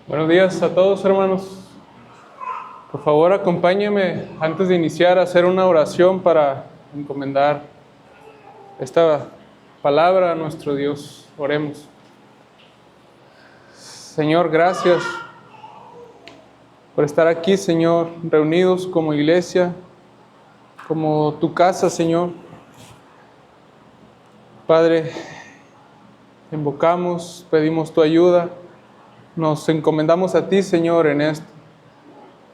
Buenos días a todos, hermanos. Por favor, acompáñenme antes de iniciar a hacer una oración para encomendar esta palabra a nuestro Dios. Oremos. Señor, gracias por estar aquí, Señor, reunidos como iglesia, como tu casa, Señor. Padre, invocamos, pedimos tu ayuda. Nos encomendamos a ti, Señor, en esto.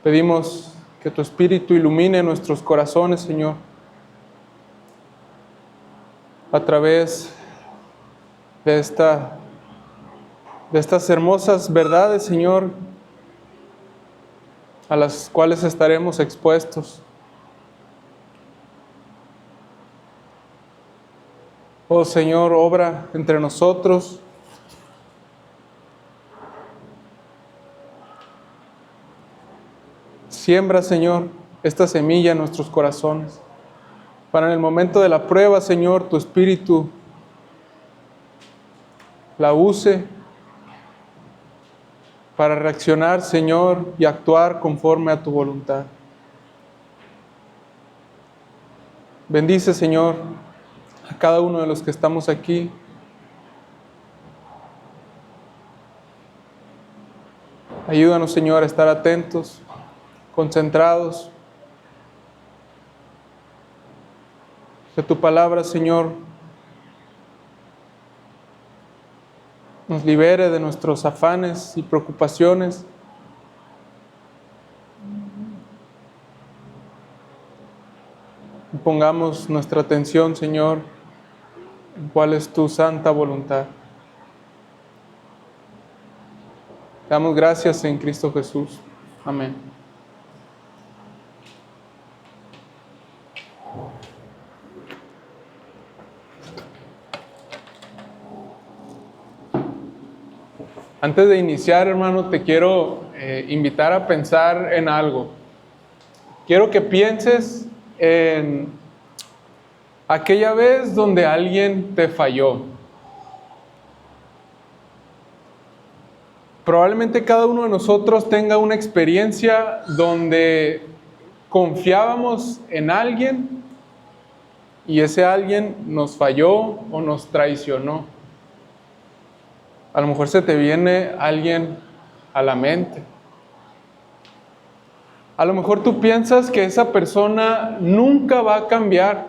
Pedimos que tu Espíritu ilumine nuestros corazones, Señor, a través de estas hermosas verdades, Señor, a las cuales estaremos expuestos. Oh Señor, obra entre nosotros. Siembra, Señor, esta semilla en nuestros corazones, para en el momento de la prueba, Señor, tu Espíritu la use para reaccionar, Señor, y actuar conforme a tu voluntad. Bendice, Señor, a cada uno de los que estamos aquí. Ayúdanos, Señor, a estar atentos, concentrados. Que tu palabra, Señor, nos libere de nuestros afanes y preocupaciones. Y pongamos nuestra atención, Señor, en cuál es tu santa voluntad. Te damos gracias en Cristo Jesús. Amén. Antes de iniciar, hermano, te quiero invitar a pensar en algo. Quiero que pienses en aquella vez donde alguien te falló. Probablemente cada uno de nosotros tenga una experiencia donde confiábamos en alguien y ese alguien nos falló o nos traicionó. A lo mejor se te viene alguien a la mente. A lo mejor tú piensas que esa persona nunca va a cambiar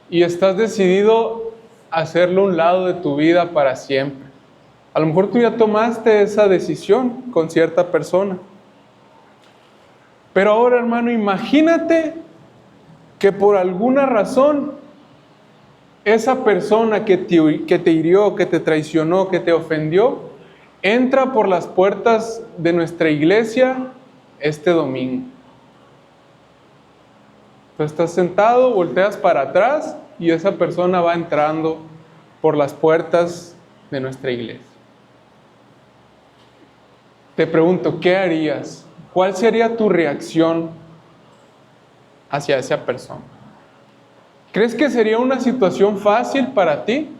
y estás decidido a hacerlo a un lado de tu vida para siempre. A lo mejor tú ya tomaste esa decisión con cierta persona. Pero ahora, hermano, imagínate que por alguna razón esa persona que te hirió, que te traicionó, que te ofendió, entra por las puertas de nuestra iglesia este domingo. Tú estás sentado, volteas para atrás y esa persona va entrando por las puertas de nuestra iglesia. Te pregunto, ¿qué harías? ¿Cuál sería tu reacción hacia esa persona? ¿Crees que sería una situación fácil para ti?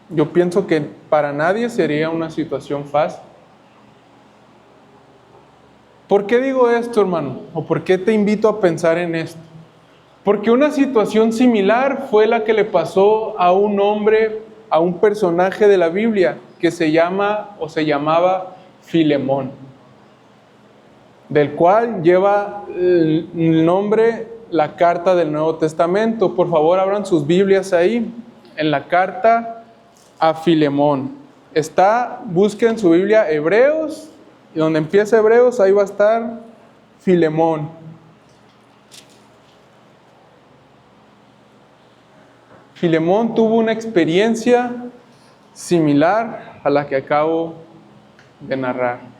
Yo pienso que para nadie sería una situación fácil. ¿Por qué digo esto, hermano? ¿O por qué te invito a pensar en esto? Porque una situación similar fue la que le pasó a un hombre, a un personaje de la Biblia que se llamaba Filemón, del cual lleva el nombre la carta del Nuevo Testamento. Por favor, abran sus Biblias ahí, en la carta a Filemón. Busquen su Biblia Hebreos, y donde empieza Hebreos, ahí va a estar Filemón. Filemón tuvo una experiencia similar a la que acabo de narrar.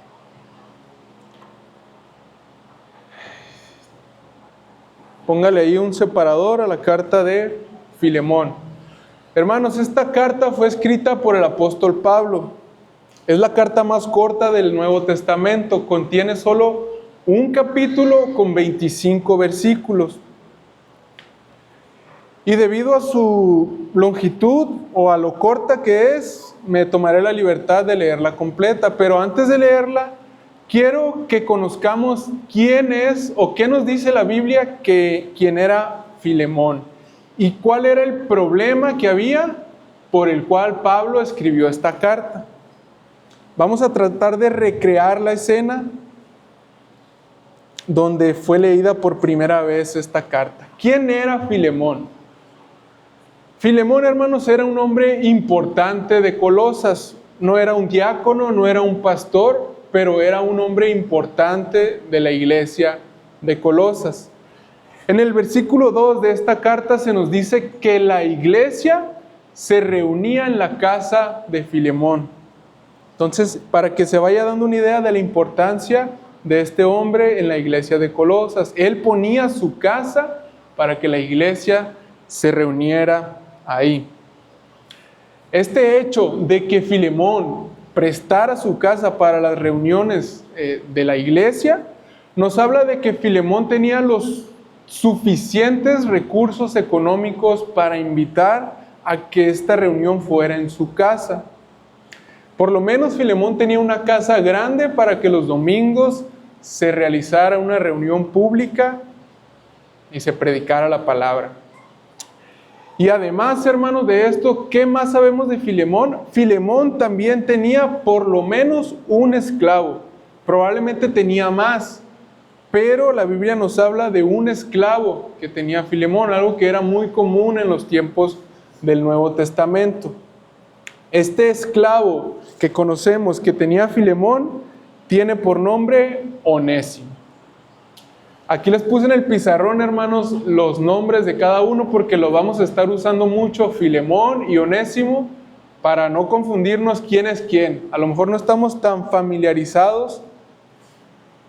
Póngale ahí un separador a la carta de Filemón. Hermanos, esta carta fue escrita por el apóstol Pablo. Es la carta más corta del Nuevo Testamento. Contiene solo un capítulo con 25 versículos. Y debido a su longitud o a lo corta que es, me tomaré la libertad de leerla completa, pero antes de leerla, quiero que conozcamos quién es o qué nos dice la Biblia quién era Filemón y cuál era el problema que había por el cual Pablo escribió esta carta. Vamos a tratar de recrear la escena donde fue leída por primera vez esta carta. ¿Quién era Filemón? Filemón, hermanos, era un hombre importante de Colosas. No era un diácono, no era un pastor, pero era un hombre importante de la iglesia de Colosas. En el versículo 2 de esta carta se nos dice que la iglesia se reunía en la casa de Filemón. Entonces, para que se vaya dando una idea de la importancia de este hombre en la iglesia de Colosas, él ponía su casa para que la iglesia se reuniera ahí. Este hecho de que Filemón prestara su casa para las reuniones de la iglesia, nos habla de que Filemón tenía los suficientes recursos económicos para invitar a que esta reunión fuera en su casa. Por lo menos Filemón tenía una casa grande para que los domingos se realizara una reunión pública y se predicara la palabra. Y además, hermanos, de esto, ¿qué más sabemos de Filemón? Filemón también tenía por lo menos un esclavo. Probablemente tenía más, pero la Biblia nos habla de un esclavo que tenía Filemón, algo que era muy común en los tiempos del Nuevo Testamento. Este esclavo que conocemos que tenía Filemón tiene por nombre Onésimo. Aquí les puse en el pizarrón, hermanos, los nombres de cada uno porque los vamos a estar usando mucho, Filemón y Onésimo, para no confundirnos quién es quién. A lo mejor no estamos tan familiarizados.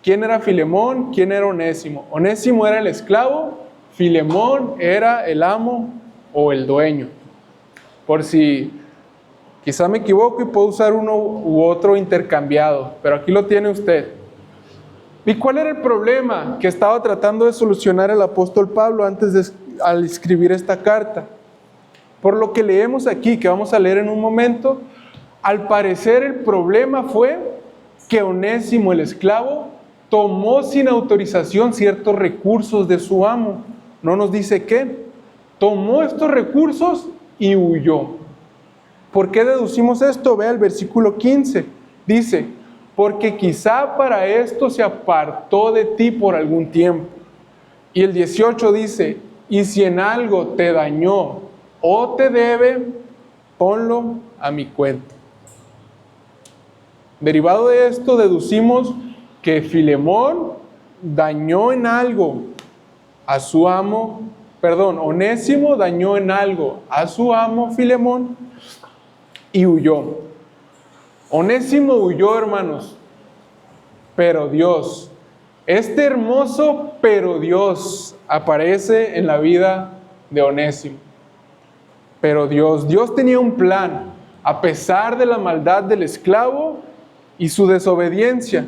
¿Quién era Filemón? ¿Quién era Onésimo? Onésimo era el esclavo, Filemón era el amo o el dueño. Por si quizá me equivoco y puedo usar uno u otro intercambiado, pero aquí lo tiene usted. ¿Y cuál era el problema que estaba tratando de solucionar el apóstol Pablo al escribir esta carta? Por lo que leemos aquí, que vamos a leer en un momento, al parecer el problema fue que Onésimo, el esclavo, tomó sin autorización ciertos recursos de su amo. No nos dice qué. Tomó estos recursos y huyó. ¿Por qué deducimos esto? Vea el versículo 15. Dice, porque quizá para esto se apartó de ti por algún tiempo. Y el 18 dice, y si en algo te dañó o te debe, ponlo a mi cuenta. Derivado de esto, deducimos que Filemón dañó en algo a su amo, Onésimo dañó en algo a su amo Filemón y huyó. Onésimo huyó, hermanos, pero Dios, este hermoso pero Dios aparece en la vida de Onésimo. Pero Dios tenía un plan, a pesar de la maldad del esclavo y su desobediencia.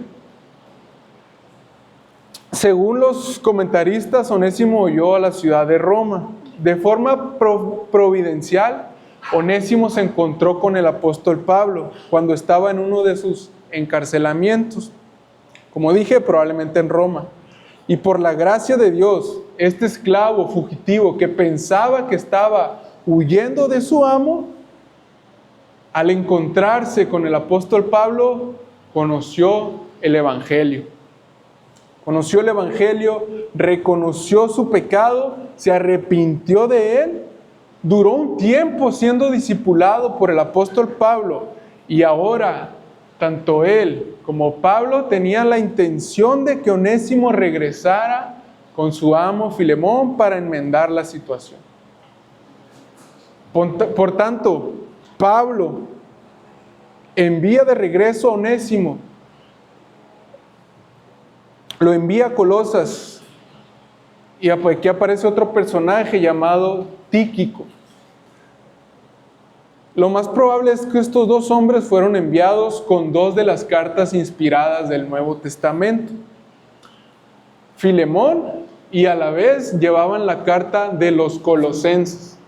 Según los comentaristas, Onésimo huyó a la ciudad de Roma. De forma providencial, Onésimo se encontró con el apóstol Pablo cuando estaba en uno de sus encarcelamientos. Como dije, probablemente en Roma. Y por la gracia de Dios, este esclavo fugitivo que pensaba que estaba huyendo de su amo, al encontrarse con el apóstol Pablo, conoció el Evangelio. Conoció el Evangelio, reconoció su pecado, se arrepintió de él, duró un tiempo siendo discipulado por el apóstol Pablo y ahora tanto él como Pablo tenían la intención de que Onésimo regresara con su amo Filemón para enmendar la situación. Por tanto, Pablo envía de regreso a Onésimo, lo envía a Colosas y aquí aparece otro personaje llamado Tíquico. Lo más probable es que estos dos hombres fueron enviados con dos de las cartas inspiradas del Nuevo Testamento. Filemón y a la vez llevaban la carta de los colosenses.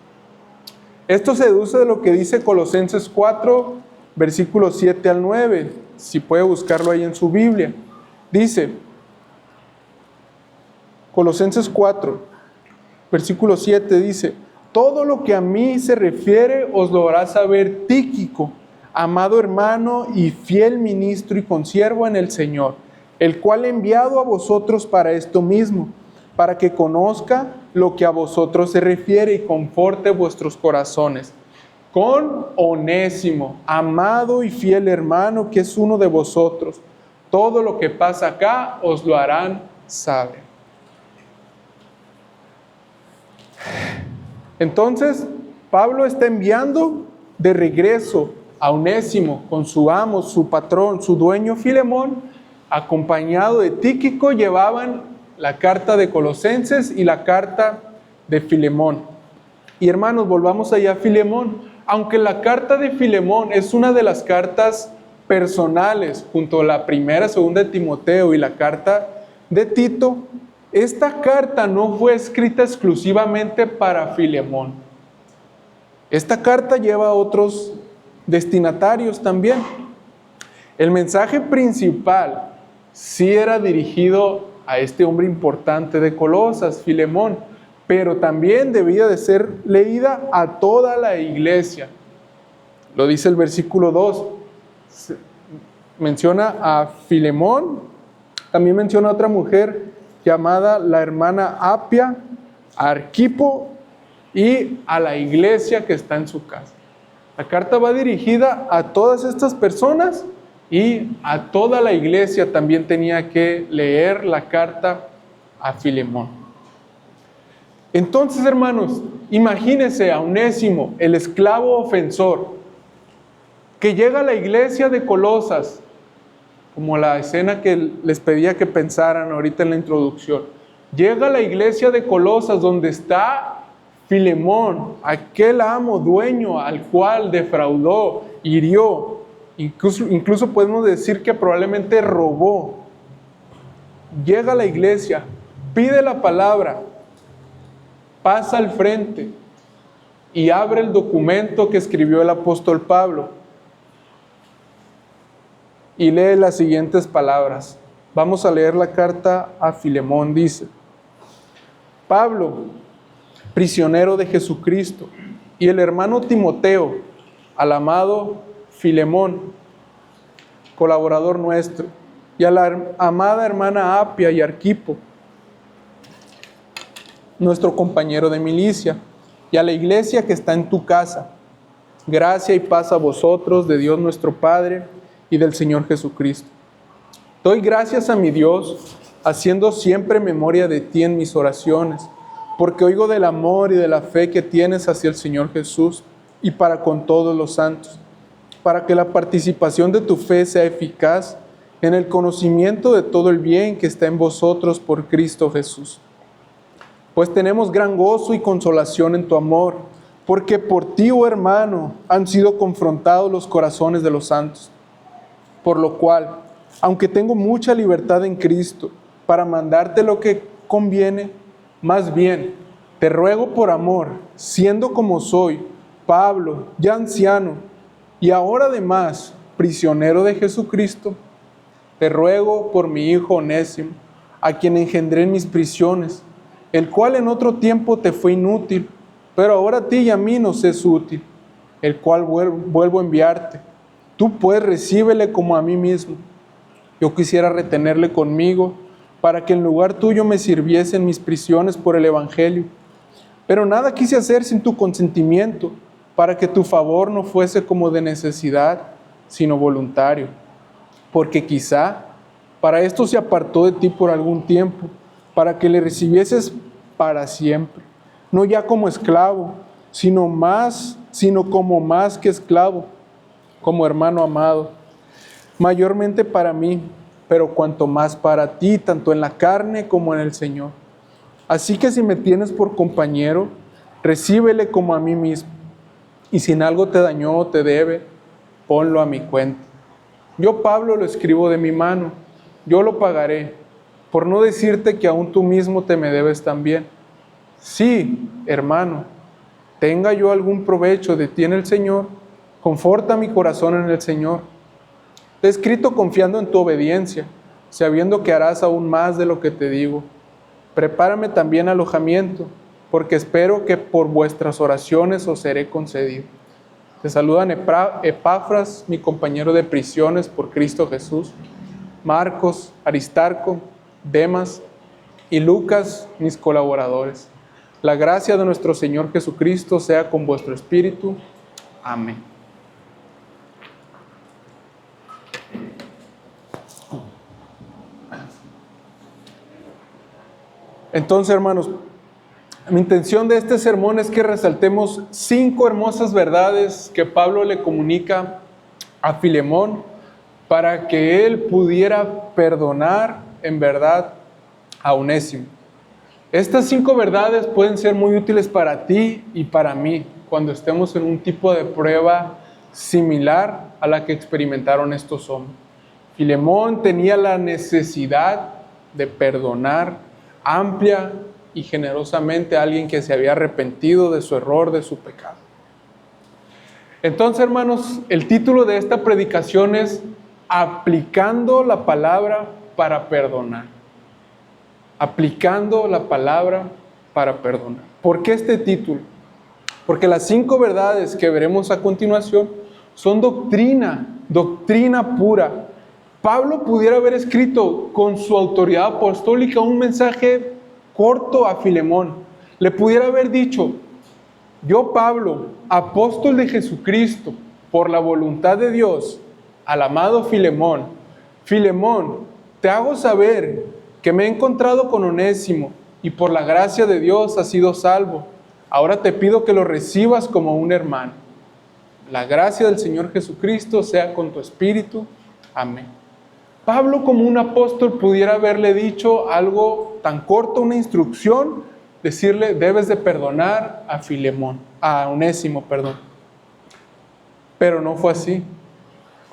Esto se deduce de lo que dice Colosenses 4, versículos 7 al 9, si puede buscarlo ahí en su Biblia. Dice, Colosenses 4, versículo 7 dice, todo lo que a mí se refiere os lo hará saber Tíquico, amado hermano y fiel ministro y consiervo en el Señor, el cual he enviado a vosotros para esto mismo, para que conozca lo que a vosotros se refiere y conforte vuestros corazones. Con Onésimo, amado y fiel hermano, que es uno de vosotros, todo lo que pasa acá os lo harán saber. Entonces, Pablo está enviando de regreso a Onésimo con su amo, su patrón, su dueño Filemón, acompañado de Tíquico, llevaban la carta de Colosenses y la carta de Filemón. Y hermanos, volvamos allá a Filemón. Aunque la carta de Filemón es una de las cartas personales, junto a la primera, segunda de Timoteo y la carta de Tito, esta carta no fue escrita exclusivamente para Filemón. Esta carta lleva a otros destinatarios también. El mensaje principal sí era dirigido a este hombre importante de Colosas, Filemón, pero también debía de ser leída a toda la iglesia. Lo dice el versículo 2. Menciona a Filemón, también menciona a otra mujer llamada la hermana Apia, a Arquipo y a la iglesia que está en su casa. La carta va dirigida a todas estas personas y a toda la iglesia también tenía que leer la carta a Filemón. Entonces, hermanos, imagínense a Onésimo, el esclavo ofensor, que llega a la iglesia de Colosas, como la escena que les pedía que pensaran ahorita en la introducción. Llega a la iglesia de Colosas donde está Filemón, aquel amo, dueño al cual defraudó, hirió, incluso podemos decir que probablemente robó. Llega a la iglesia, pide la palabra, pasa al frente y abre el documento que escribió el apóstol Pablo. Y lee las siguientes palabras. Vamos a leer la carta a Filemón. Dice, Pablo, prisionero de Jesucristo, y el hermano Timoteo, al amado Filemón, colaborador nuestro, y a la amada hermana Apia y Arquipo, nuestro compañero de milicia, y a la iglesia que está en tu casa. Gracia y paz a vosotros, de Dios nuestro Padre y del Señor Jesucristo. Doy gracias a mi Dios, haciendo siempre memoria de ti en mis oraciones, porque oigo del amor y de la fe que tienes hacia el Señor Jesús y para con todos los santos, para que la participación de tu fe sea eficaz en el conocimiento de todo el bien que está en vosotros por Cristo Jesús. Pues tenemos gran gozo y consolación en tu amor, porque por ti, oh hermano, han sido confrontados los corazones de los santos. Por lo cual, aunque tengo mucha libertad en Cristo para mandarte lo que conviene, más bien te ruego por amor, siendo como soy, Pablo, ya anciano, y ahora además prisionero de Jesucristo, te ruego por mi hijo Onésimo, a quien engendré en mis prisiones, el cual en otro tiempo te fue inútil, pero ahora a ti y a mí nos es útil, el cual vuelvo a enviarte. Tú pues recíbele como a mí mismo. Yo quisiera retenerle conmigo, para que en lugar tuyo me sirviese en mis prisiones por el Evangelio. Pero nada quise hacer sin tu consentimiento, para que tu favor no fuese como de necesidad, sino voluntario. Porque quizá para esto se apartó de ti por algún tiempo, para que le recibieses para siempre, no ya como esclavo, sino como más que esclavo, como hermano amado, mayormente para mí, pero cuanto más para ti, tanto en la carne como en el Señor. Así que si me tienes por compañero, recíbele como a mí mismo, y si en algo te dañó o te debe, ponlo a mi cuenta. Yo, Pablo, lo escribo de mi mano, yo lo pagaré, por no decirte que aún tú mismo te me debes también. Sí, hermano, tenga yo algún provecho de ti en el Señor, Conforta mi corazón en el Señor. Te he escrito confiando en tu obediencia, sabiendo que harás aún más de lo que te digo. Prepárame también alojamiento, porque espero que por vuestras oraciones os seré concedido. Te saludan Epafras, mi compañero de prisiones por Cristo Jesús, Marcos, Aristarco, Demas y Lucas, mis colaboradores. La gracia de nuestro Señor Jesucristo sea con vuestro espíritu. Amén. Entonces, hermanos, mi intención de este sermón es que resaltemos 5 hermosas verdades que Pablo le comunica a Filemón para que él pudiera perdonar en verdad a Onésimo. Estas 5 verdades pueden ser muy útiles para ti y para mí cuando estemos en un tipo de prueba similar a la que experimentaron estos hombres. Filemón tenía la necesidad de perdonar amplia y generosamente a alguien que se había arrepentido de su error, de su pecado. Entonces, hermanos, el título de esta predicación es Aplicando la palabra para perdonar. Aplicando la palabra para perdonar. ¿Por qué este título? Porque las 5 verdades que veremos a continuación son doctrina pura. Pablo pudiera haber escrito con su autoridad apostólica un mensaje corto a Filemón. Le pudiera haber dicho: yo, Pablo, apóstol de Jesucristo, por la voluntad de Dios, al amado Filemón. Filemón, te hago saber que me he encontrado con Onésimo y por la gracia de Dios has sido salvo. Ahora te pido que lo recibas como un hermano. La gracia del Señor Jesucristo sea con tu espíritu. Amén. Pablo, como un apóstol, pudiera haberle dicho algo tan corto, una instrucción, decirle: debes de perdonar a Onésimo, perdón. Pero no fue así.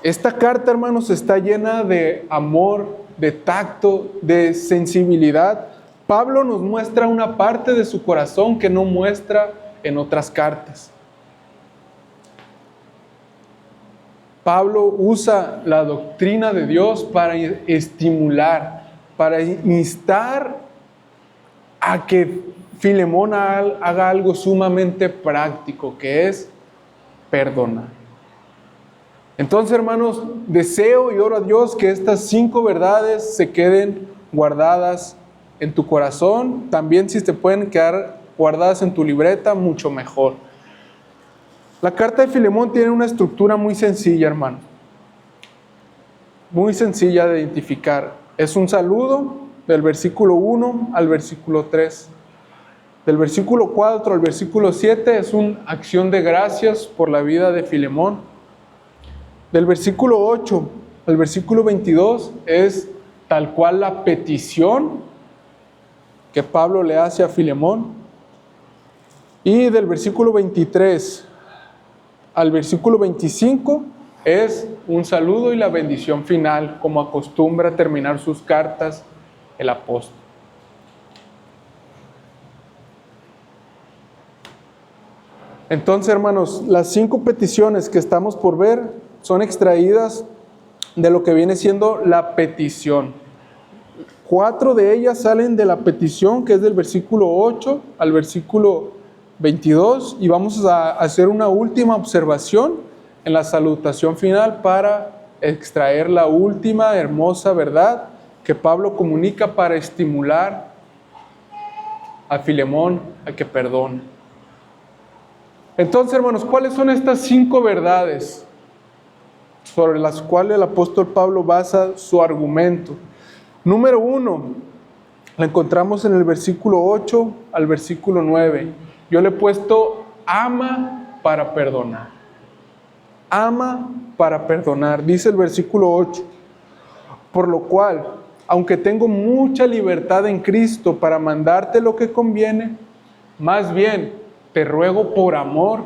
Esta carta, hermanos, está llena de amor, de tacto, de sensibilidad. Pablo nos muestra una parte de su corazón que no muestra en otras cartas. Pablo usa la doctrina de Dios para estimular, para instar a que Filemón haga algo sumamente práctico, que es perdonar. Entonces, hermanos, deseo y oro a Dios que estas 5 verdades se queden guardadas en tu corazón. También, si te pueden quedar guardadas en tu libreta, mucho mejor. La carta de Filemón tiene una estructura muy sencilla, hermano. Muy sencilla de identificar. Es un saludo del versículo 1 al versículo 3. Del versículo 4 al versículo 7 es una acción de gracias por la vida de Filemón. Del versículo 8 al versículo 22 es tal cual la petición que Pablo le hace a Filemón. Y del versículo 23 al versículo 25 es un saludo y la bendición final, como acostumbra terminar sus cartas el apóstol. Entonces, hermanos, las 5 peticiones que estamos por ver son extraídas de lo que viene siendo la petición. 4 de ellas salen de la petición, que es del versículo 8 al versículo 22, y vamos a hacer una última observación en la salutación final para extraer la última hermosa verdad que Pablo comunica para estimular a Filemón a que perdone. Entonces, hermanos, ¿cuáles son estas 5 verdades sobre las cuales el apóstol Pablo basa su argumento? Número 1, la encontramos en el versículo 8 al versículo 9. Yo le he puesto: ama para perdonar. Ama para perdonar, dice el versículo 8. Por lo cual, aunque tengo mucha libertad en Cristo para mandarte lo que conviene, más bien te ruego por amor,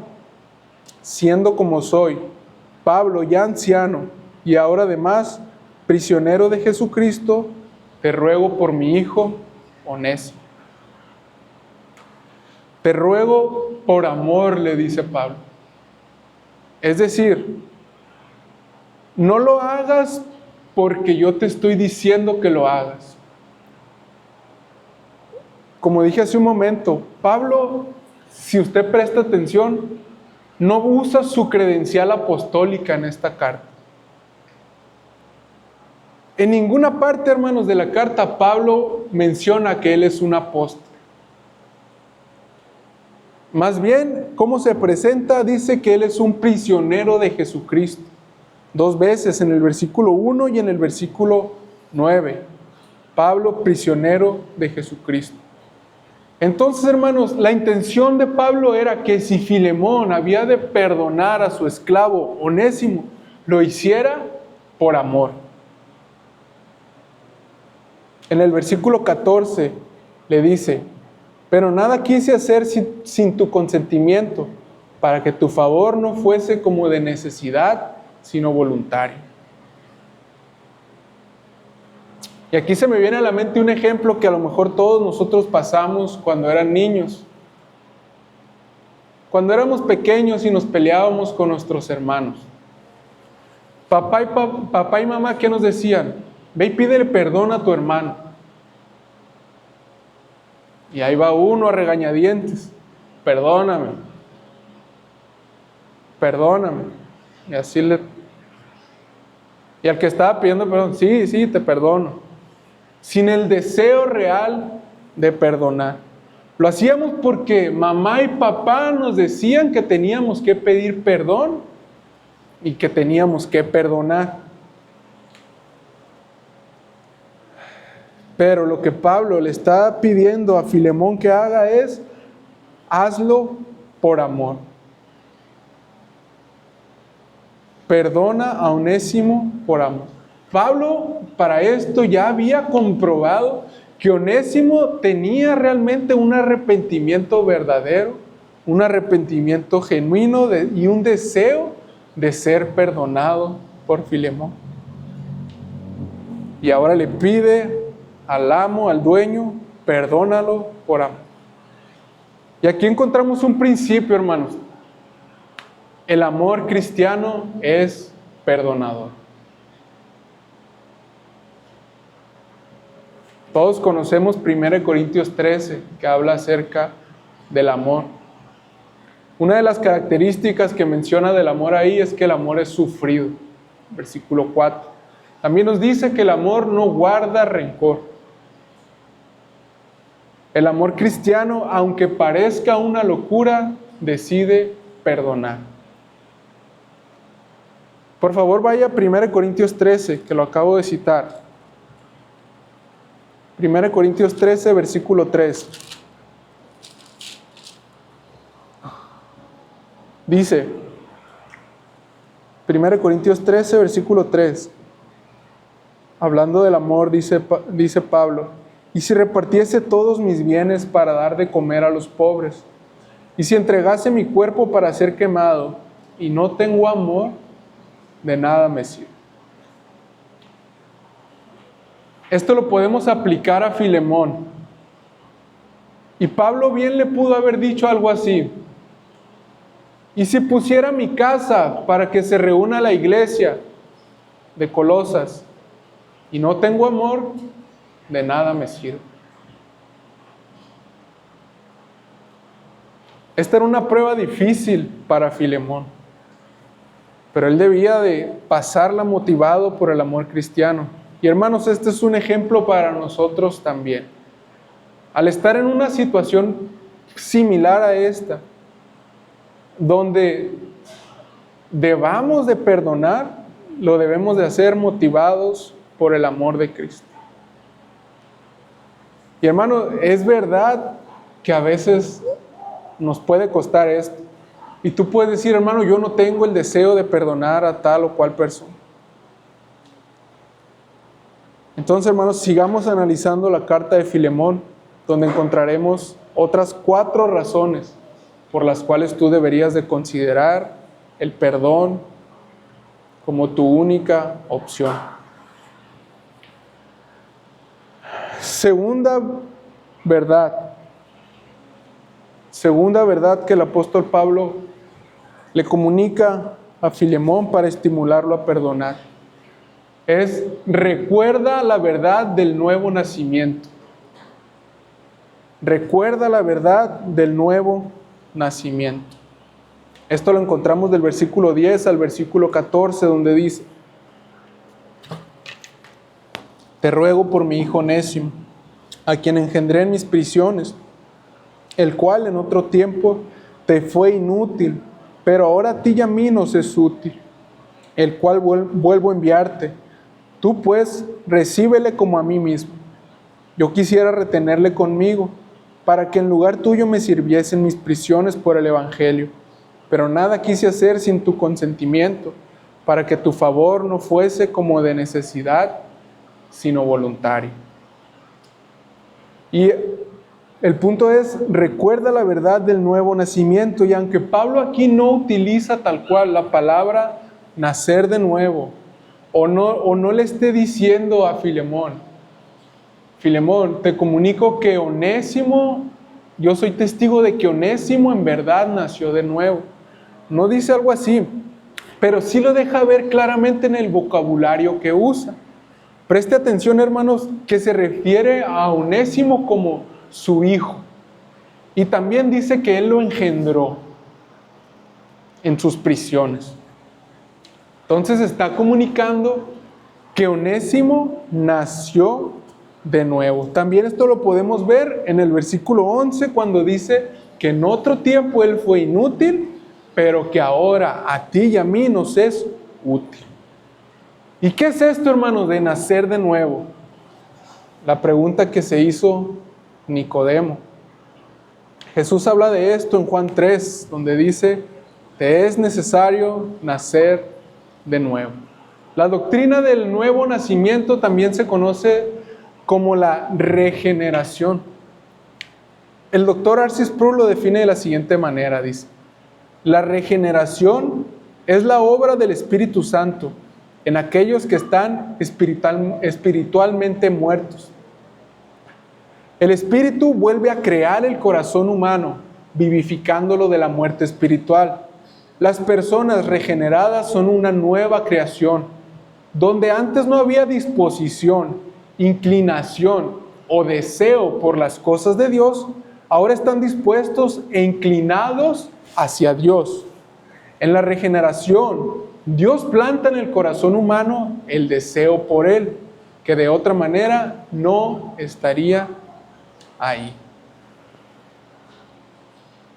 siendo como soy, Pablo, ya anciano, y ahora además prisionero de Jesucristo, te ruego por mi hijo Onésimo. Te ruego por amor, le dice Pablo. Es decir, no lo hagas porque yo te estoy diciendo que lo hagas. Como dije hace un momento, Pablo, si usted presta atención, no usa su credencial apostólica en esta carta. En ninguna parte, hermanos, de la carta Pablo menciona que él es un apóstol. Más bien, ¿cómo se presenta? Dice que él es un prisionero de Jesucristo. 2 veces, en el versículo 1 y en el versículo 9. Pablo, prisionero de Jesucristo. Entonces, hermanos, la intención de Pablo era que si Filemón había de perdonar a su esclavo Onésimo, lo hiciera por amor. En el versículo 14 le dice: pero nada quise hacer sin tu consentimiento, para que tu favor no fuese como de necesidad, sino voluntario. Y aquí se me viene a la mente un ejemplo que a lo mejor todos nosotros pasamos cuando eran niños. Cuando éramos pequeños y nos peleábamos con nuestros hermanos. Papá y mamá, ¿qué nos decían? Ve y pídele perdón a tu hermano. Y ahí va uno a regañadientes: perdóname, perdóname. Y así y al que estaba pidiendo perdón: sí, te perdono. Sin el deseo real de perdonar. Lo hacíamos porque mamá y papá nos decían que teníamos que pedir perdón y que teníamos que perdonar. Pero lo que Pablo le está pidiendo a Filemón que haga es: hazlo por amor. Perdona a Onésimo por amor. Pablo para esto ya había comprobado que Onésimo tenía realmente un arrepentimiento verdadero, un arrepentimiento genuino y un deseo de ser perdonado por Filemón. Y ahora le pide al amo, al dueño: perdónalo por amor. Y aquí encontramos un principio, hermanos. El amor cristiano es perdonador. Todos conocemos 1 Corintios 13, que habla acerca del amor. Una de las características que menciona del amor ahí es que el amor es sufrido. Versículo 4. También nos dice que el amor no guarda rencor. El amor cristiano, aunque parezca una locura, decide perdonar. Por favor, vaya a 1 Corintios 13, que lo acabo de citar. 1 Corintios 13, versículo 3. Dice, 1 Corintios 13, versículo 3. Hablando del amor, dice Pablo: y si repartiese todos mis bienes para dar de comer a los pobres, y si entregase mi cuerpo para ser quemado, y no tengo amor, de nada me sirve. Esto lo podemos aplicar a Filemón. Y Pablo bien le pudo haber dicho algo así: y si pusiera mi casa para que se reúna la iglesia de Colosas, y no tengo amor, de nada me sirve. Esta era una prueba difícil para Filemón, pero él debía de pasarla motivado por el amor cristiano. Y hermanos, este es un ejemplo para nosotros también. Al estar en una situación similar a esta, donde debamos de perdonar, lo debemos de hacer motivados por el amor de Cristo. Y hermano, es verdad que a veces nos puede costar esto. Y tú puedes decir: hermano, yo no tengo el deseo de perdonar a tal o cual persona. Entonces, hermanos, sigamos analizando la carta de Filemón, donde encontraremos otras 4 razones por las cuales tú deberías de considerar el perdón como tu única opción. Segunda verdad que el apóstol Pablo le comunica a Filemón para estimularlo a perdonar. Es recuerda la verdad del nuevo nacimiento. Recuerda la verdad del nuevo nacimiento. Esto lo encontramos del versículo 10 al versículo 14, donde dice: Te ruego por mi hijo Onésimo, a quien engendré en mis prisiones, el cual en otro tiempo te fue inútil, pero ahora a ti y a mí nos es útil, el cual vuelvo a enviarte. Tú pues recíbele como a mí mismo. Yo quisiera retenerle conmigo, para que en lugar tuyo me sirviese en mis prisiones por el Evangelio, pero nada quise hacer sin tu consentimiento, para que tu favor no fuese como de necesidad, sino voluntario. Y el punto es, recuerda la verdad del nuevo nacimiento, y aunque Pablo aquí no utiliza tal cual la palabra nacer de nuevo, o no le esté diciendo a Filemón, te comunico que Onésimo, yo soy testigo de que Onésimo en verdad nació de nuevo. No dice algo así, pero sí lo deja ver claramente en el vocabulario que usa. Preste atención, hermanos, que se refiere a Onésimo como su hijo. Y también dice que él lo engendró en sus prisiones. Entonces está comunicando que Onésimo nació de nuevo. También esto lo podemos ver en el versículo 11, cuando dice que en otro tiempo él fue inútil, pero que ahora a ti y a mí nos es útil. ¿Y qué es esto, hermanos, de nacer de nuevo? La pregunta que se hizo Nicodemo. Jesús habla de esto en Juan 3, donde dice: te es necesario nacer de nuevo. La doctrina del nuevo nacimiento también se conoce como la regeneración. El doctor R.C. Sproul lo define de la siguiente manera, dice: la regeneración es la obra del Espíritu Santo en aquellos que están espiritualmente muertos. El Espíritu vuelve a crear el corazón humano, vivificándolo de la muerte espiritual. Las personas regeneradas son una nueva creación, donde antes no había disposición, inclinación o deseo por las cosas de Dios, ahora están dispuestos e inclinados hacia Dios. En la regeneración, Dios planta en el corazón humano el deseo por Él, que de otra manera no estaría ahí.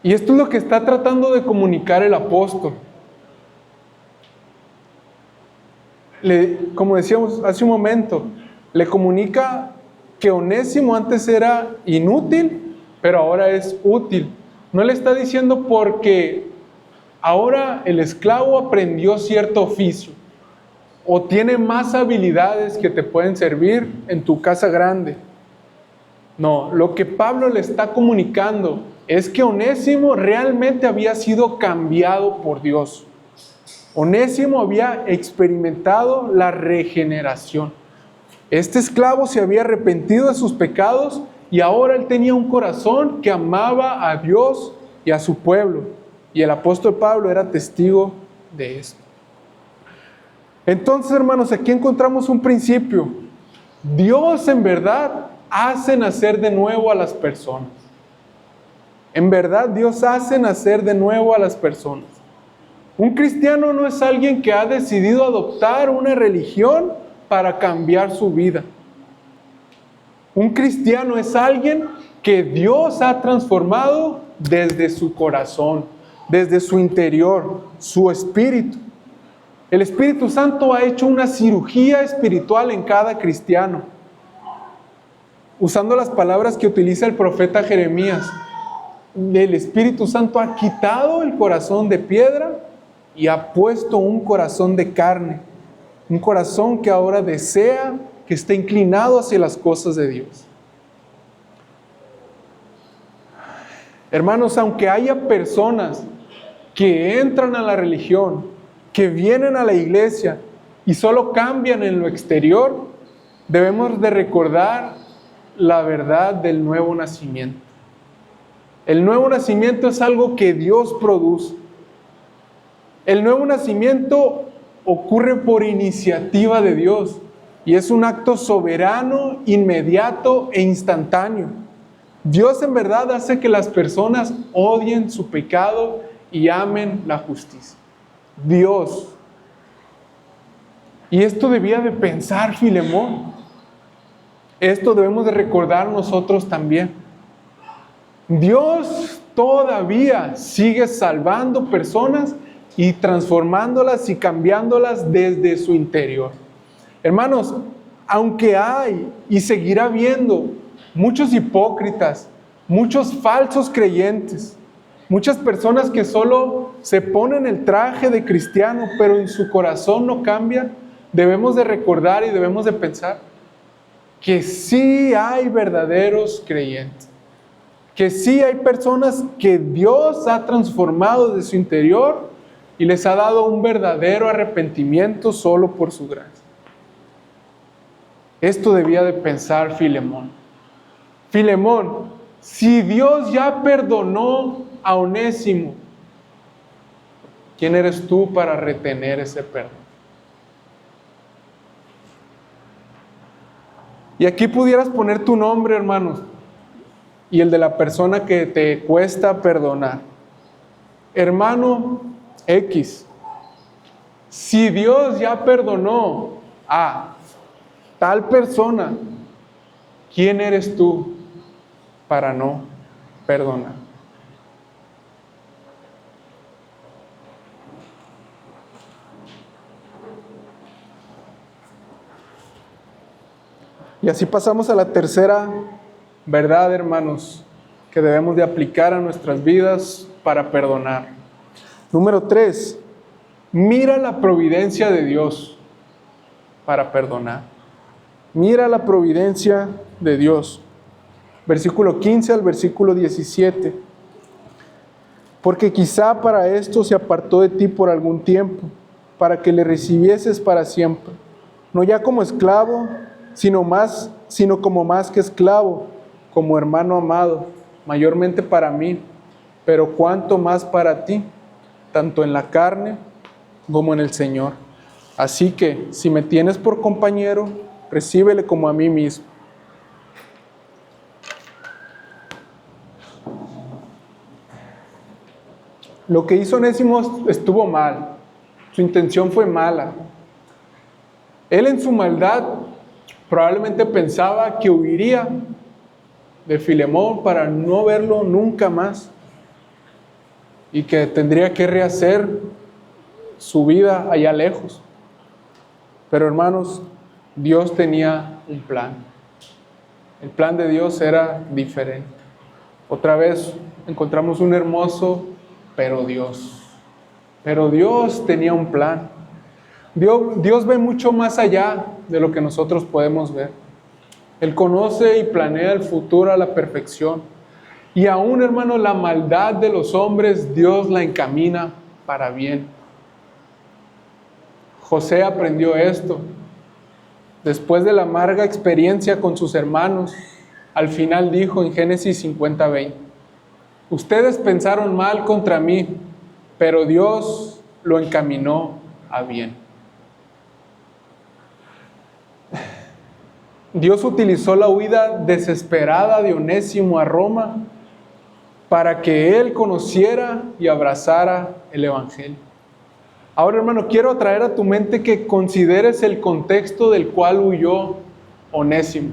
Y esto es lo que está tratando de comunicar el apóstol. Como decíamos hace un momento, le comunica que Onésimo antes era inútil, pero ahora es útil. No le está diciendo porque ahora el esclavo aprendió cierto oficio o tiene más habilidades que te pueden servir en tu casa grande. No, lo que Pablo le está comunicando es que Onésimo realmente había sido cambiado por Dios. Onésimo había experimentado la regeneración. Este esclavo se había arrepentido de sus pecados y ahora él tenía un corazón que amaba a Dios y a su pueblo. Y el apóstol Pablo era testigo de esto. Entonces, hermanos, aquí encontramos un principio. Dios en verdad hace nacer de nuevo a las personas. En verdad, Dios hace nacer de nuevo a las personas. Un cristiano no es alguien que ha decidido adoptar una religión para cambiar su vida. Un cristiano es alguien que Dios ha transformado desde su corazón, desde su interior, su espíritu. El Espíritu Santo ha hecho una cirugía espiritual en cada cristiano. Usando las palabras que utiliza el profeta Jeremías, el Espíritu Santo ha quitado el corazón de piedra y ha puesto un corazón de carne. Un corazón que ahora desea, que está inclinado hacia las cosas de Dios. Hermanos, aunque haya personas que entran a la religión, que vienen a la iglesia y solo cambian en lo exterior, debemos de recordar la verdad del nuevo nacimiento. El nuevo nacimiento es algo que Dios produce. El nuevo nacimiento ocurre por iniciativa de Dios y es un acto soberano, inmediato e instantáneo. Dios en verdad hace que las personas odien su pecado y amen la justicia. Dios. Y esto debía de pensar Filemón. Esto debemos de recordar nosotros también. Dios todavía sigue salvando personas y transformándolas y cambiándolas desde su interior. Hermanos, aunque hay y seguirá habiendo muchos hipócritas, muchos falsos creyentes, muchas personas que solo se ponen el traje de cristiano, pero en su corazón no cambian, debemos de recordar y debemos de pensar que sí hay verdaderos creyentes, que sí hay personas que Dios ha transformado de su interior y les ha dado un verdadero arrepentimiento solo por su gracia. Esto debía de pensar Filemón. Filemón, si Dios ya perdonó a Onésimo, ¿quién eres tú para retener ese perdón? Y aquí pudieras poner tu nombre, hermanos, y el de la persona que te cuesta perdonar. Hermano X, si Dios ya perdonó a tal persona, ¿quién eres tú para no perdonar? Y así pasamos a la tercera verdad, hermanos, que debemos de aplicar a nuestras vidas para perdonar. Número 3, mira la providencia de Dios para perdonar. Mira la providencia de Dios. Versículo 15 al versículo 17. Porque quizá para esto se apartó de ti por algún tiempo, para que le recibieses para siempre, no ya como esclavo, sino como más que esclavo, como hermano amado, mayormente para mí, pero cuanto más para ti, tanto en la carne como en el Señor. Así que, si me tienes por compañero, recíbele como a mí mismo. Lo que hizo Onésimo estuvo mal, su intención fue mala. Él en su maldad probablemente pensaba que huiría de Filemón para no verlo nunca más y que tendría que rehacer su vida allá lejos. Pero hermanos, Dios tenía un plan. El plan de Dios era diferente. Otra vez encontramos un hermoso pero Dios. Pero Dios tenía un plan. Dios ve mucho más allá de lo que nosotros podemos ver. Él conoce y planea el futuro a la perfección. Y aún, hermano, la maldad de los hombres, Dios la encamina para bien. José aprendió esto. Después de la amarga experiencia con sus hermanos, al final dijo en Génesis 50:20, ustedes pensaron mal contra mí, pero Dios lo encaminó a bien. Dios utilizó la huida desesperada de Onésimo a Roma para que él conociera y abrazara el Evangelio. Ahora, hermano, quiero traer a tu mente que consideres el contexto del cual huyó Onésimo.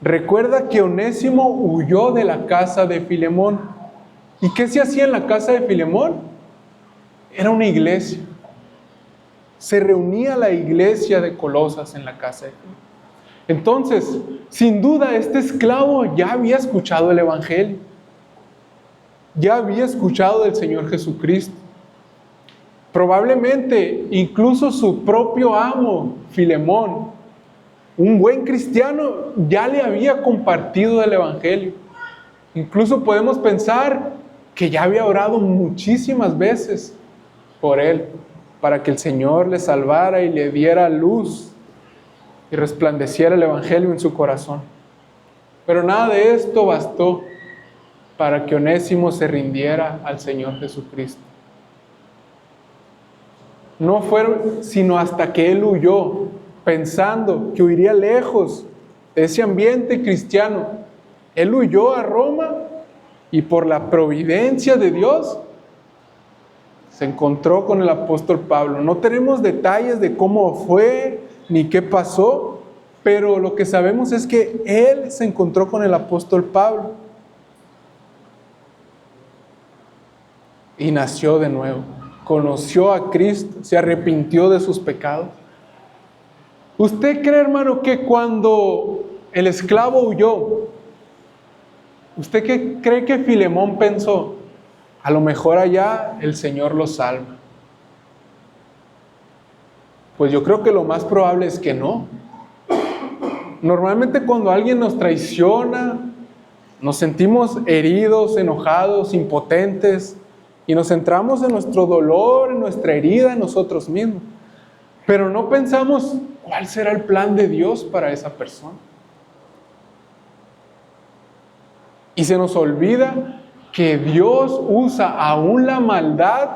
Recuerda que Onésimo huyó de la casa de Filemón. ¿Y qué se hacía en la casa de Filemón? Era una iglesia. Se reunía la iglesia de Colosas en la casa de Filemón. Entonces, sin duda, este esclavo ya había escuchado el Evangelio. Ya había escuchado del Señor Jesucristo. Probablemente incluso su propio amo, Filemón, un buen cristiano, ya le había compartido el Evangelio. Incluso podemos pensar que ya había orado muchísimas veces por él, para que el Señor le salvara y le diera luz y resplandeciera el Evangelio en su corazón. Pero nada de esto bastó para que Onésimo se rindiera al Señor Jesucristo. No fue sino hasta que él huyó, pensando que huiría lejos de ese ambiente cristiano. Él huyó a Roma y por la providencia de Dios se encontró con el apóstol Pablo. No tenemos detalles de cómo fue ni qué pasó, pero lo que sabemos es que él se encontró con el apóstol Pablo y nació de nuevo. Conoció a Cristo, se arrepintió de sus pecados. ¿Usted cree, hermano, que cuando el esclavo huyó, usted qué cree que Filemón pensó? A lo mejor allá el Señor lo salva. Pues yo creo que lo más probable es que no. Normalmente cuando alguien nos traiciona, nos sentimos heridos, enojados, impotentes, y nos centramos en nuestro dolor, en nuestra herida, en nosotros mismos. Pero no pensamos cuál será el plan de Dios para esa persona. Y se nos olvida que Dios usa aún la maldad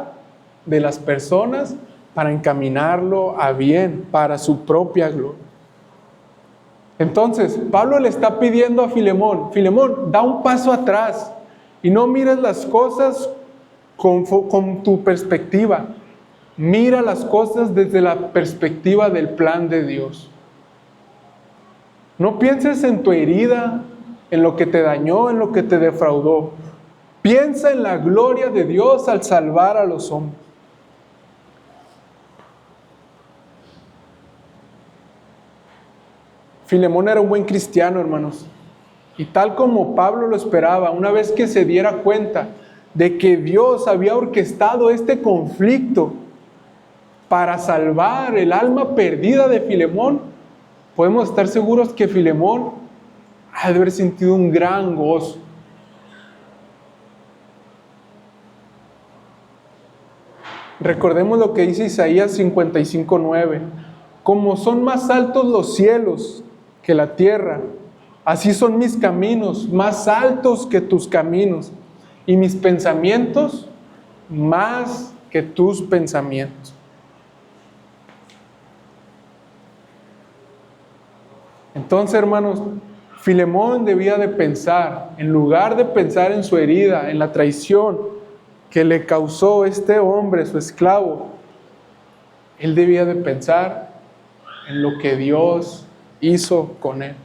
de las personas para encaminarlo a bien, para su propia gloria. Entonces, Pablo le está pidiendo a Filemón, Filemón, da un paso atrás y no mires las cosas con tu perspectiva. Mira las cosas desde la perspectiva del plan de Dios. No pienses en tu herida, en lo que te dañó, en lo que te defraudó. Piensa en la gloria de Dios al salvar a los hombres. Filemón era un buen cristiano, hermanos. Y tal como Pablo lo esperaba, una vez que se diera cuenta de que Dios había orquestado este conflicto para salvar el alma perdida de Filemón, podemos estar seguros que Filemón ha de haber sentido un gran gozo. Recordemos lo que dice Isaías 55:9. Como son más altos los cielos que la tierra, así son mis caminos más altos que tus caminos, y mis pensamientos más que tus pensamientos. Entonces, hermanos, Filemón debía de pensar, en lugar de pensar en su herida, en la traición que le causó este hombre, su esclavo, él debía de pensar en lo que Dios hizo con él.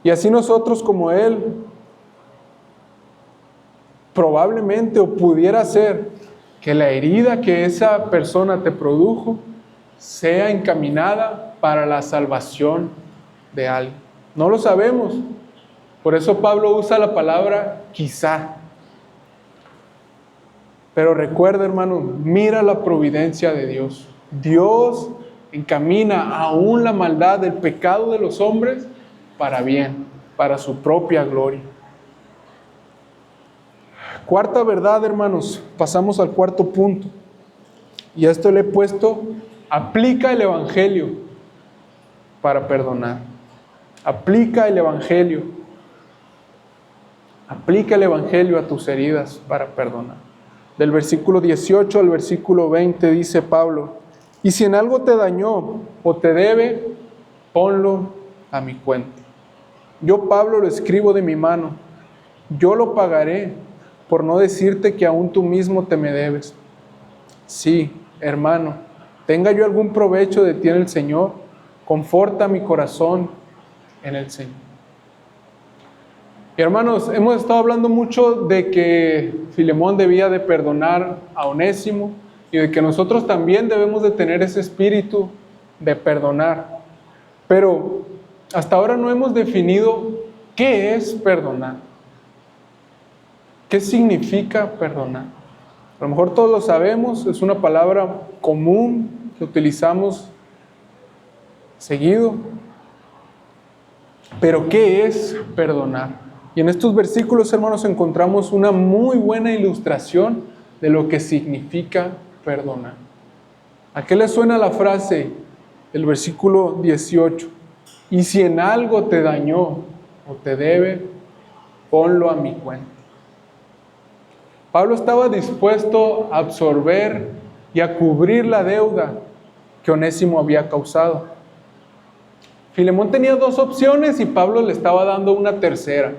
Y así nosotros como él, probablemente o pudiera ser que la herida que esa persona te produjo sea encaminada para la salvación de alguien. No lo sabemos. Por eso Pablo usa la palabra quizá. Pero recuerda, hermano, mira la providencia de Dios. Dios encamina aún la maldad del pecado de los hombres para bien, para su propia gloria. Cuarta verdad, hermanos, pasamos al cuarto punto. Y a esto le he puesto, aplica el Evangelio para perdonar. Aplica el Evangelio. Aplica el Evangelio a tus heridas para perdonar. Del versículo 18 al versículo 20 dice Pablo, y si en algo te dañó o te debe, ponlo a mi cuenta. Yo, Pablo, lo escribo de mi mano. Yo lo pagaré, por no decirte que aún tú mismo te me debes. Sí, hermano, tenga yo algún provecho de ti en el Señor, conforta mi corazón en el Señor. Y hermanos, hemos estado hablando mucho de que Filemón debía de perdonar a Onésimo y de que nosotros también debemos de tener ese espíritu de perdonar. Pero hasta ahora no hemos definido qué es perdonar. ¿Qué significa perdonar? A lo mejor todos lo sabemos, es una palabra común que utilizamos seguido. Pero ¿qué es perdonar? Y en estos versículos, hermanos, encontramos una muy buena ilustración de lo que significa perdonar. ¿A qué le suena la frase del versículo 18? Y si en algo te dañó o te debe, ponlo a mi cuenta. Pablo estaba dispuesto a absorber y a cubrir la deuda que Onésimo había causado. Filemón tenía dos opciones y Pablo le estaba dando una tercera.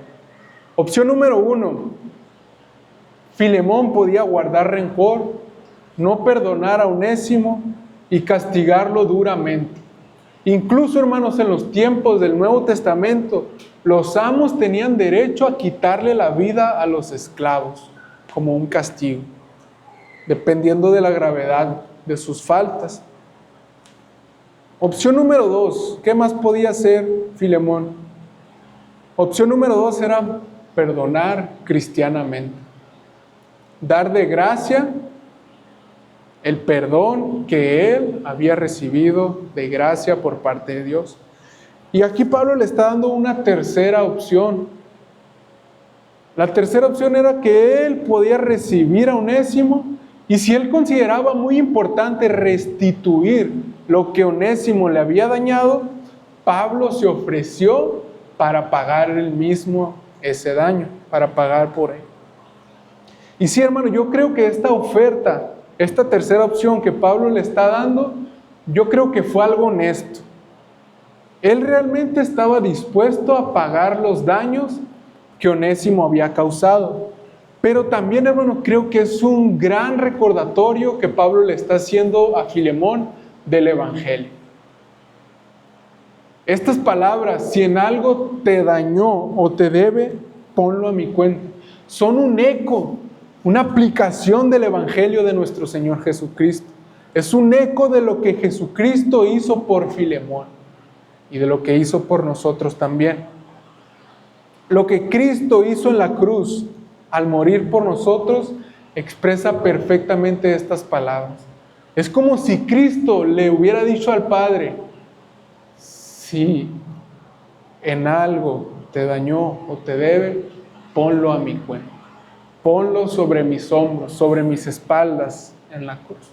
Opción número 1, Filemón podía guardar rencor, no perdonar a Onésimo y castigarlo duramente. Incluso, hermanos, en los tiempos del Nuevo Testamento, los amos tenían derecho a quitarle la vida a los esclavos como un castigo, dependiendo de la gravedad de sus faltas. Opción número 2, ¿qué más podía hacer Filemón? Opción número 2 era perdonar cristianamente, dar de gracia el perdón que él había recibido de gracia por parte de Dios. Y aquí Pablo le está dando una tercera opción. La tercera opción era que él podía recibir a Onésimo, y si él consideraba muy importante restituir lo que Onésimo le había dañado, Pablo se ofreció para pagar él mismo ese daño, para pagar por él. Y sí, hermano, yo creo que esta oferta, esta tercera opción que Pablo le está dando, yo creo que fue algo honesto. Él realmente estaba dispuesto a pagar los daños que Onésimo había causado. Pero también, hermano, creo que es un gran recordatorio que Pablo le está haciendo a Filemón del Evangelio. Estas palabras, si en algo te dañó o te debe, ponlo a mi cuenta. Son un eco, una aplicación del Evangelio de nuestro Señor Jesucristo. Es un eco de lo que Jesucristo hizo por Filemón y de lo que hizo por nosotros también. Lo que Cristo hizo en la cruz al morir por nosotros expresa perfectamente estas palabras. Es como si Cristo le hubiera dicho al Padre: si en algo te dañó o te debe, ponlo a mi cuenta. Ponlo sobre mis hombros, sobre mis espaldas en la cruz.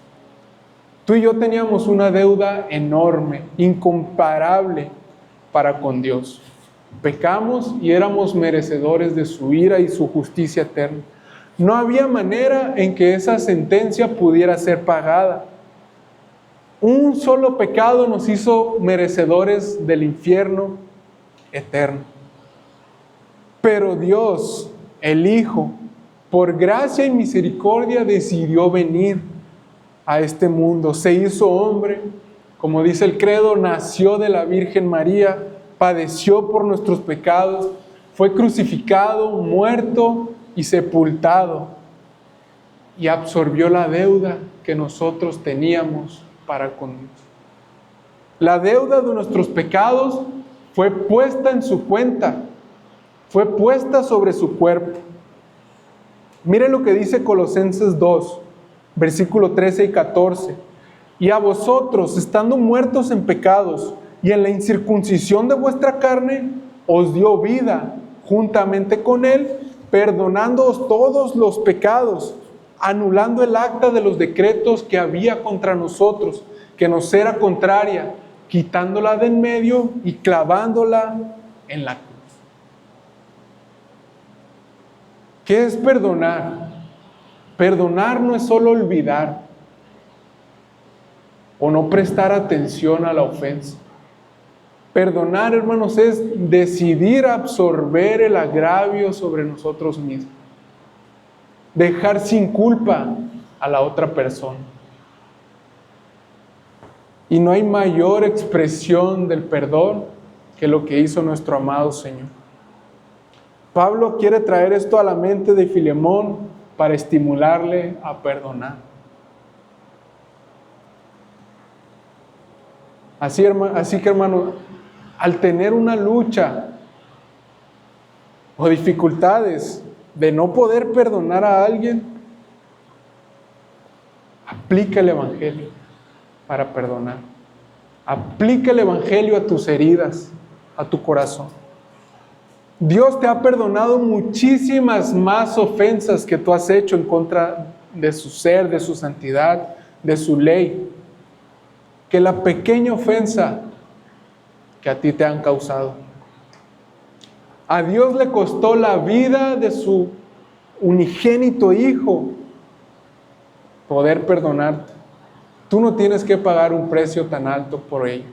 Tú y yo teníamos una deuda enorme, incomparable para con Dios. Pecamos y éramos merecedores de su ira y su justicia eterna. No había manera en que esa sentencia pudiera ser pagada. Un solo pecado nos hizo merecedores del infierno eterno. Pero Dios, el Hijo, por gracia y misericordia decidió venir a este mundo. Se hizo hombre, como dice el credo, nació de la Virgen María, padeció por nuestros pecados, fue crucificado, muerto y sepultado, y absorbió la deuda que nosotros teníamos para con Dios. La deuda de nuestros pecados fue puesta en su cuenta, fue puesta sobre su cuerpo. Miren lo que dice Colosenses 2, versículo 13 y 14. Y a vosotros, estando muertos en pecados y en la incircuncisión de vuestra carne, os dio vida juntamente con Él, perdonándoos todos los pecados, anulando el acta de los decretos que había contra nosotros, que nos era contraria, quitándola de en medio y clavándola en la cruz. ¿Qué es perdonar? Perdonar no es solo olvidar o no prestar atención a la ofensa. Perdonar, hermanos, es decidir absorber el agravio sobre nosotros mismos. Dejar sin culpa a la otra persona. Y no hay mayor expresión del perdón que lo que hizo nuestro amado Señor. Pablo quiere traer esto a la mente de Filemón para estimularle a perdonar. Así que, hermano, al tener una lucha o dificultades de no poder perdonar a alguien, aplica el Evangelio para perdonar. Aplica el Evangelio a tus heridas, a tu corazón. Dios te ha perdonado muchísimas más ofensas que tú has hecho en contra de su ser, de su santidad, de su ley, que la pequeña ofensa que a ti te han causado. A Dios le costó la vida de su unigénito Hijo poder perdonarte. Tú no tienes que pagar un precio tan alto por ello.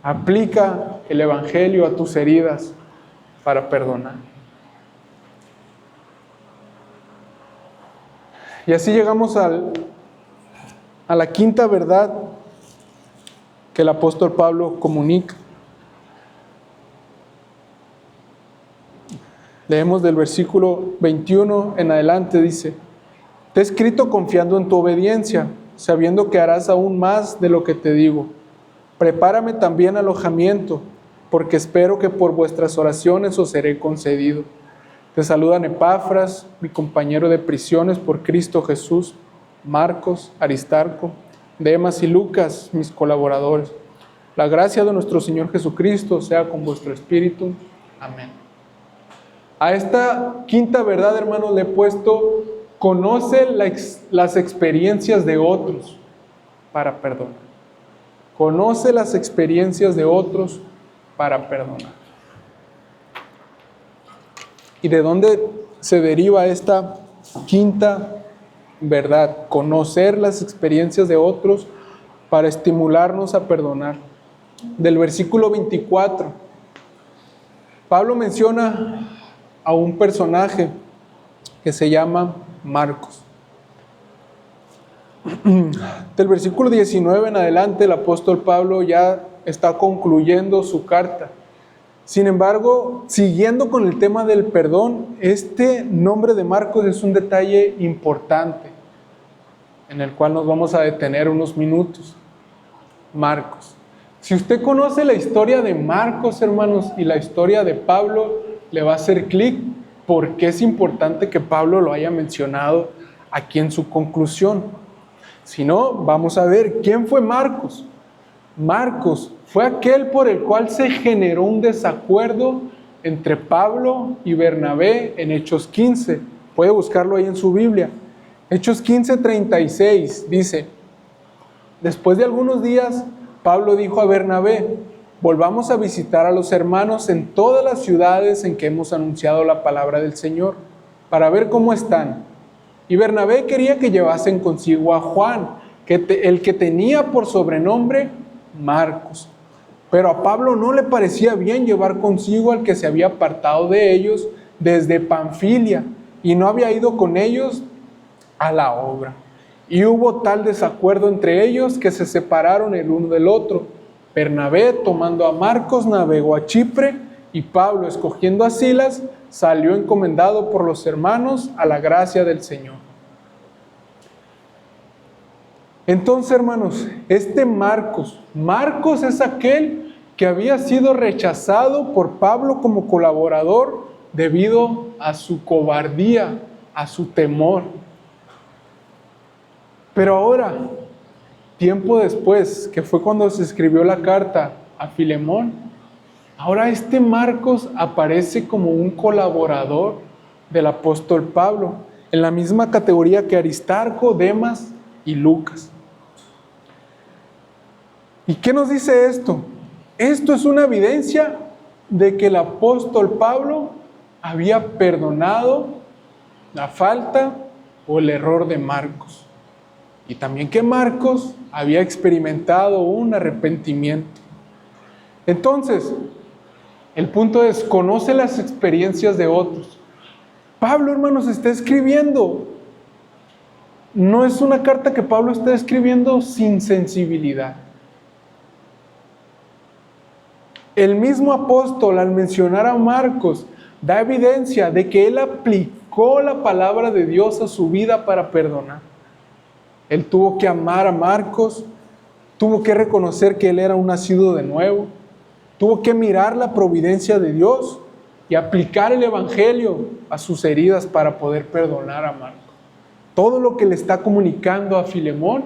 Aplica el Evangelio a tus heridas para perdonar. Y así llegamos a la quinta verdad que el apóstol Pablo comunica. Leemos del versículo 21 en adelante, dice: Te he escrito confiando en tu obediencia, sabiendo que harás aún más de lo que te digo. Prepárame también alojamiento, porque espero que por vuestras oraciones os seré concedido. Te saludan Epafras, mi compañero de prisiones por Cristo Jesús, Marcos, Aristarco, Demas y Lucas, mis colaboradores. La gracia de nuestro Señor Jesucristo sea con vuestro espíritu. Amén. A esta quinta verdad, hermanos, le he puesto: conoce las experiencias de otros para perdonar. Conoce las experiencias de otros para perdonar. ¿Y de dónde se deriva esta quinta verdad? Conocer las experiencias de otros para estimularnos a perdonar. Del versículo 24, Pablo menciona a un personaje que se llama Marcos. Del versículo 19 en adelante, el apóstol Pablo ya está concluyendo su carta. Sin embargo, siguiendo con el tema del perdón, este nombre de Marcos es un detalle importante en el cual nos vamos a detener unos minutos. Marcos. Si usted conoce la historia de Marcos, hermanos, y la historia de Pablo, le va a hacer clic porque es importante que Pablo lo haya mencionado aquí en su conclusión. Si no, vamos a ver quién fue Marcos. Marcos fue aquel por el cual se generó un desacuerdo entre Pablo y Bernabé en Hechos 15. Puede buscarlo ahí en su Biblia. Hechos 15:36 dice: Después de algunos días, Pablo dijo a Bernabé: volvamos a visitar a los hermanos en todas las ciudades en que hemos anunciado la palabra del Señor, para ver cómo están. Y Bernabé quería que llevasen consigo a Juan, el que tenía por sobrenombre Marcos. Pero a Pablo no le parecía bien llevar consigo al que se había apartado de ellos desde Panfilia y no había ido con ellos a la obra. Y hubo tal desacuerdo entre ellos que se separaron el uno del otro. Bernabé, tomando a Marcos, navegó a Chipre, y Pablo, escogiendo a Silas, salió encomendado por los hermanos a la gracia del Señor. Entonces, hermanos, este Marcos es aquel que había sido rechazado por Pablo como colaborador debido a su cobardía, a su temor. Pero ahora, tiempo después, que fue cuando se escribió la carta a Filemón, ahora este Marcos aparece como un colaborador del apóstol Pablo, en la misma categoría que Aristarco, Demas y Lucas. ¿Y qué nos dice esto? Esto es una evidencia de que el apóstol Pablo había perdonado la falta o el error de Marcos. Y también que Marcos había experimentado un arrepentimiento. Entonces, el punto es: conoce las experiencias de otros. Pablo, hermanos, está escribiendo. No es una carta que Pablo está escribiendo sin sensibilidad. El mismo apóstol, al mencionar a Marcos, da evidencia de que él aplicó la palabra de Dios a su vida para perdonar. Él tuvo que amar a Marcos, tuvo que reconocer que él era un nacido de nuevo, tuvo que mirar la providencia de Dios y aplicar el Evangelio a sus heridas para poder perdonar a Marcos. Todo lo que le está comunicando a Filemón,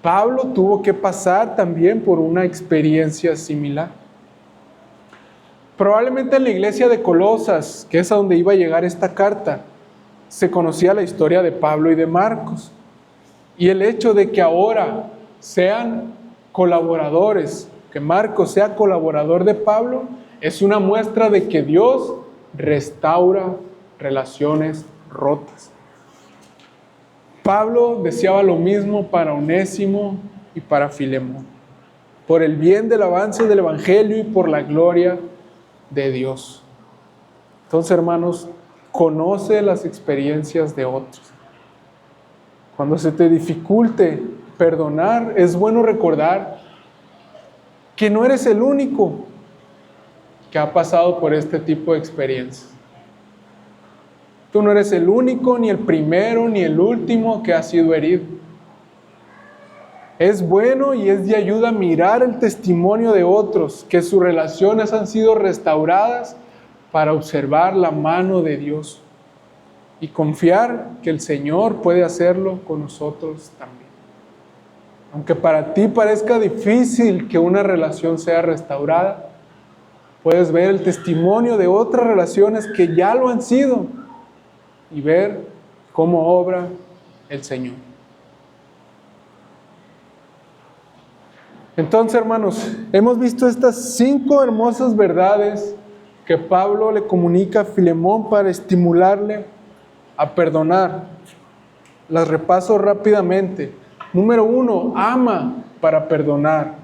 Pablo tuvo que pasar también por una experiencia similar. Probablemente en la iglesia de Colosas, que es a donde iba a llegar esta carta, se conocía la historia de Pablo y de Marcos. Y el hecho de que ahora sean colaboradores, que Marcos sea colaborador de Pablo, es una muestra de que Dios restaura relaciones rotas. Pablo deseaba lo mismo para Onésimo y para Filemón, por el bien del avance del Evangelio y por la gloria de Dios. Entonces, hermanos, conoce las experiencias de otros. Cuando se te dificulte perdonar, es bueno recordar que no eres el único que ha pasado por este tipo de experiencias. Tú no eres el único, ni el primero, ni el último que ha sido herido. Es bueno y es de ayuda mirar el testimonio de otros, que sus relaciones han sido restauradas para observar la mano de Dios y confiar que el Señor puede hacerlo con nosotros también. Aunque para ti parezca difícil que una relación sea restaurada, puedes ver el testimonio de otras relaciones que ya lo han sido y ver cómo obra el Señor. Entonces, hermanos, hemos visto estas 5 hermosas verdades que Pablo le comunica a Filemón para estimularle a perdonar. Las repaso rápidamente. Número 1, ama para perdonar.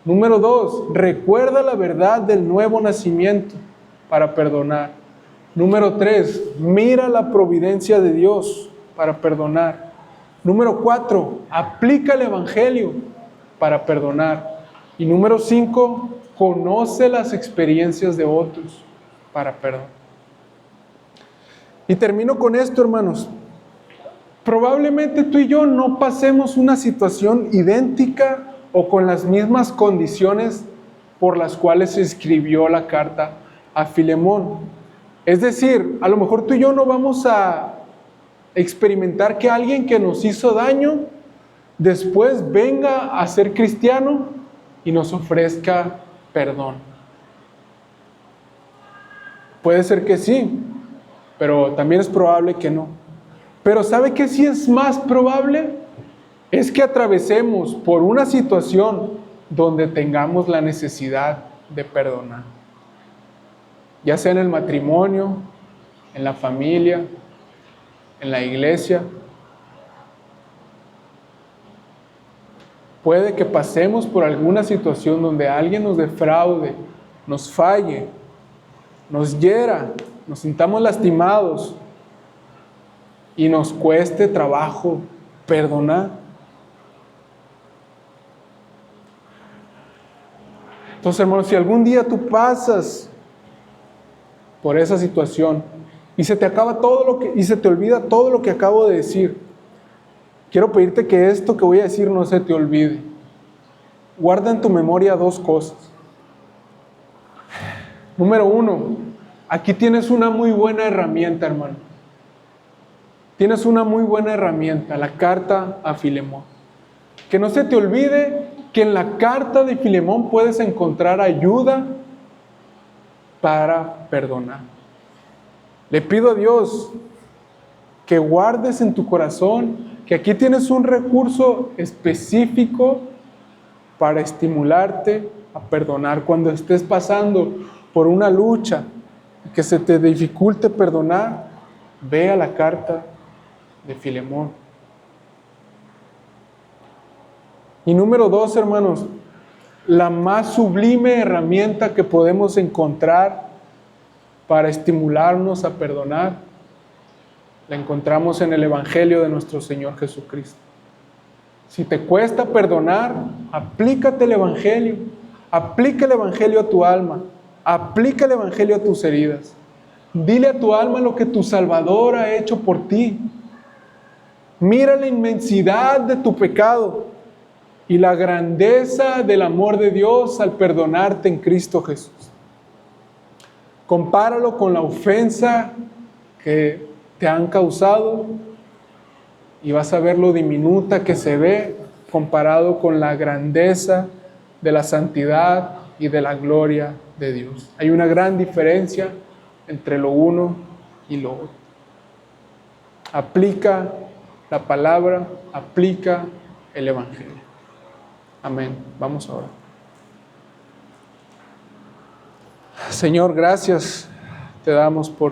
Número 2, recuerda la verdad del nuevo nacimiento para perdonar. Número 3, mira la providencia de Dios para perdonar. Número 4, aplica el Evangelio para perdonar. Y número 5, conoce las experiencias de otros para perdonar. Y termino con esto, hermanos. Probablemente tú y yo no pasemos una situación idéntica o con las mismas condiciones por las cuales se escribió la carta a Filemón. Es decir, a lo mejor tú y yo no vamos a experimentar que alguien que nos hizo daño después venga a ser cristiano y nos ofrezca perdón. Puede ser que sí, pero también es probable que no. Pero ¿sabe qué sí es más probable? Es que atravesemos por una situación donde tengamos la necesidad de perdonar. Ya sea en el matrimonio, en la familia, en la iglesia. Puede que pasemos por alguna situación donde alguien nos defraude, nos falle, nos hiera, nos sintamos lastimados y nos cueste trabajo perdonar. Entonces, hermanos, si algún día tú pasas por esa situación y se te acaba y se te olvida todo lo que acabo de decir, quiero pedirte que esto que voy a decir no se te olvide. Guarda en tu memoria 2 cosas. Número 1, aquí tienes una muy buena herramienta, hermano. Tienes una muy buena herramienta, la carta a Filemón. Que no se te olvide que en la carta de Filemón puedes encontrar ayuda para perdonar. Le pido a Dios que guardes en tu corazón que aquí tienes un recurso específico para estimularte a perdonar. Cuando estés pasando por una lucha que se te dificulte perdonar, ve a la carta de Filemón. Y número 2, hermanos, la más sublime herramienta que podemos encontrar para estimularnos a perdonar, la encontramos en el Evangelio de nuestro Señor Jesucristo. Si te cuesta perdonar, aplícate el Evangelio. Aplica el Evangelio a tu alma. Aplica el Evangelio a tus heridas. Dile a tu alma lo que tu Salvador ha hecho por ti. Mira la inmensidad de tu pecado y la grandeza del amor de Dios al perdonarte en Cristo Jesús. Compáralo con la ofensa que te han causado y vas a ver lo diminuta que se ve comparado con la grandeza de la santidad y de la gloria de Dios. Hay una gran diferencia entre lo uno y lo otro. Aplica la palabra, aplica el Evangelio. Amén. Vamos ahora. Señor, gracias te damos por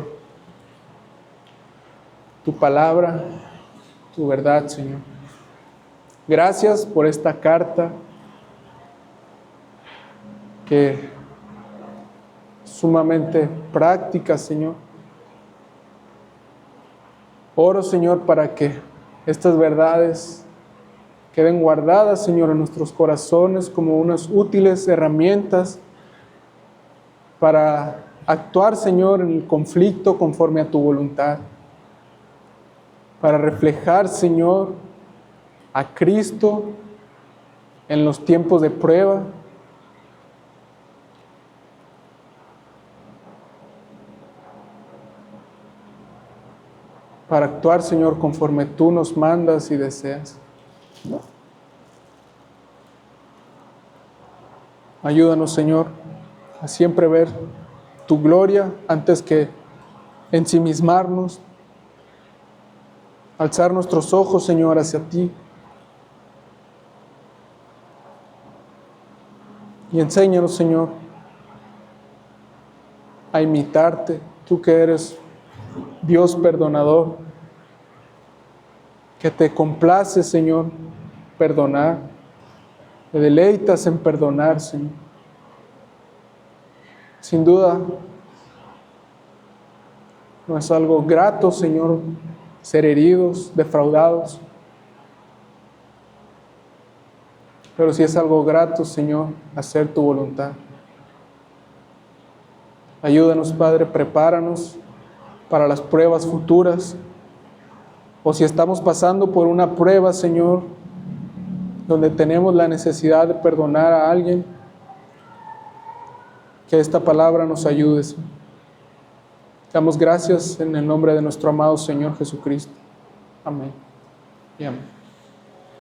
tu palabra. tu verdad, Señor. Gracias por esta carta que es sumamente práctica, Señor. Oro, Señor, para que estas verdades queden guardadas, Señor, en nuestros corazones como unas útiles herramientas para actuar, Señor, en el conflicto conforme a tu voluntad. Para reflejar, Señor, a Cristo en los tiempos de prueba. Para actuar, Señor, conforme tú nos mandas y deseas. Ayúdanos, Señor, a siempre ver tu gloria antes que ensimismarnos. Alzar nuestros ojos, Señor, hacia ti. Y enséñanos, Señor, a imitarte, tú que eres Dios perdonador, que te complace, Señor, perdonar, te deleitas en perdonar, Señor. Sin duda, no es algo grato, Señor, ser heridos, defraudados, pero sí es algo grato, Señor, hacer tu voluntad. Ayúdanos, Padre, prepáranos para las pruebas futuras, o si estamos pasando por una prueba, Señor, donde tenemos la necesidad de perdonar a alguien, que esta palabra nos ayude, Señor. Damos gracias en el nombre de nuestro amado Señor Jesucristo. Amén y amén.